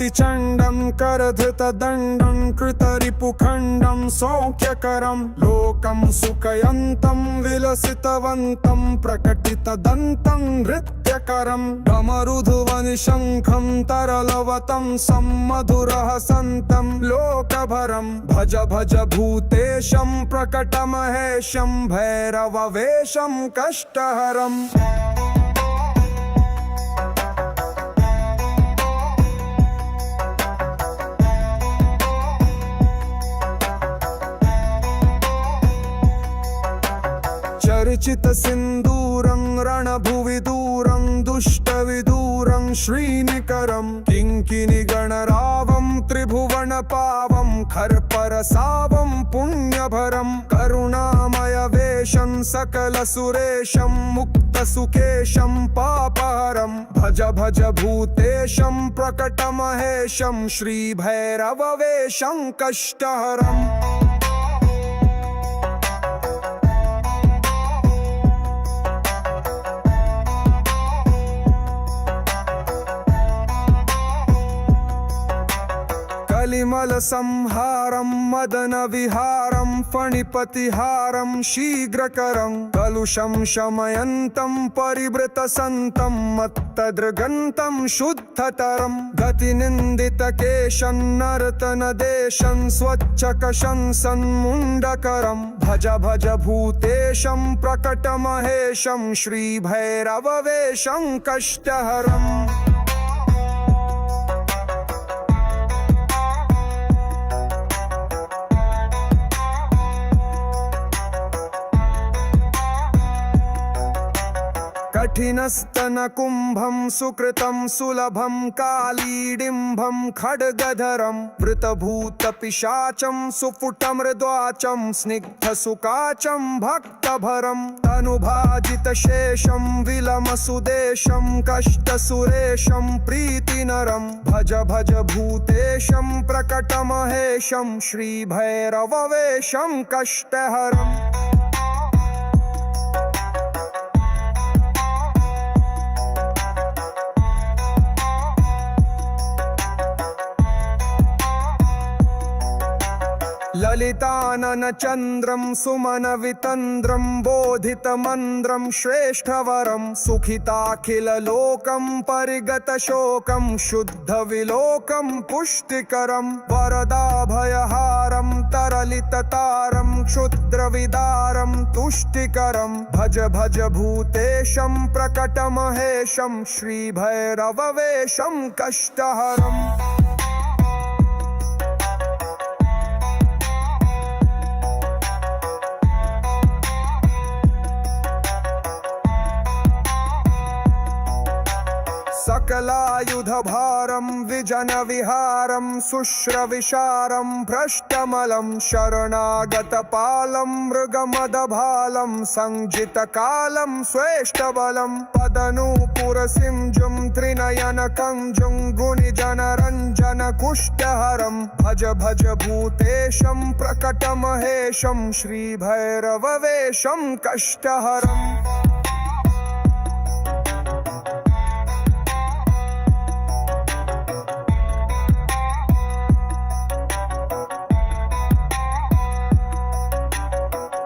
प्रचण्डं करधृतदण्डं कृतरिपुखण्डं सौख्यकरं लोकं सुखयन्तं विलसितवन्तं प्रकटितदन्तं नृत्यकरं डमरुध्वनिशङ्खं तरलवतं सम्मधुरहसन्तं लोकभरं भज भज भूतेशं प्रकटमहेशं भैरववेशं कष्टहरम् चर्चित सिन्दूरं रणभुवि दूरं दुष्टविदूरं श्रीनिकरं किङ्किणिगणरावं त्रिभुवनपावं खर्परसावं पुण्यभरं करुणामयवेशं सकलसुरेशं मुक्तसुकेशं पापहरं भज भज भूतेशं प्रकटमहेशं श्रीभैरववेशं कष्टहरम् कलिमलसंहारं मदनविहारं फणिपतिहारं शीघ्रकरं कलुषं शमयन्तं परिवृतसन्तं मत्तदृगन्तं शुद्धतरं गतिनिन्दितकेशं नर्तनदेशं स्वच्छकशं सन्मुण्डकरं भज भज भूतेशं प्रकटमहेशं श्रीभैरववेशं कष्टहरम् कठिनस्तनकुम्भं सुकृतं सुलभं कालीडिम्भं खड्गधरं वृतभूतपिशाचं सुफुटमृद्वाचं स्निग्धसुकाचं भक्तभरं तनुभाजितशेषं विलमसुदेशं कष्टसुरेशं प्रीतिनरं भज भज भूतेशं प्रकटमहेशं श्रीभैरववेशं कष्टहरम् ललिताननचन्द्रं सुमनवितन्द्रं बोधितमन्द्रं श्रेष्ठवरं सुखिताखिललोकं परिगतशोकं शुद्धविलोकं पुष्टिकरं वरदाभयहारं तरलिततारं क्षुद्रविदारं तुष्टिकरं भज भज भूतेशं प्रकटमहेशं श्रीभैरववेशं कष्टहरम् सकलायुधभारं विजनविहारं शुश्रविशारं भ्रष्टमलं शरणागतपालं मृगमदभालं संजितकालं स्वेष्टबलं पदनूपुरसिंजुं त्रिनयनकञ्जुं गुणिजनरञ्जनकुष्टहरं भज भज भूतेशं प्रकटमहेशं श्रीभैरववेशं कष्टहरम्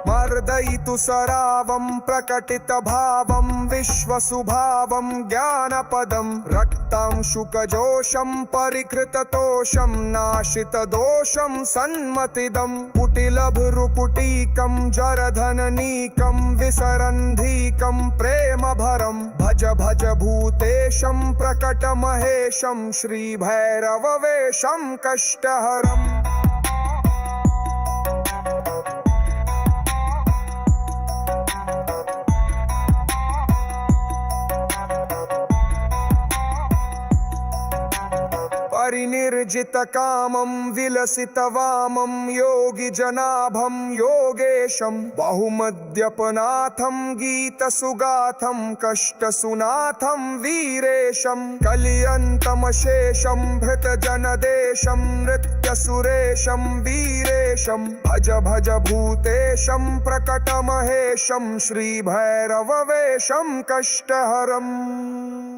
मर्दयितु सरावं प्रकटितभावं विश्वसुभावं ज्ञानपदं रक्तांशुकजोषं परिकृततोषं नाशितदोषं सन्मतिदं कुटिलभुरुकुटीकं जरधननीकं विसरन्धीकं प्रेमभरं भज भज भूतेशं प्रकटमहेशं श्रीभैरववेशं कष्टहरम् परिनिर्जितकामं विलसितवामं योगिजनाभं योगेशं बहुमद्यपनाथं गीतसुगाथं कष्टसुनाथं वीरेशं कलियन्तमशेषं भृतजनदेशं नृत्यसुरेशं वीरेशं भज भज भूतेशं प्रकटमहेशं श्रीभैरववेशं कष्टहरम्।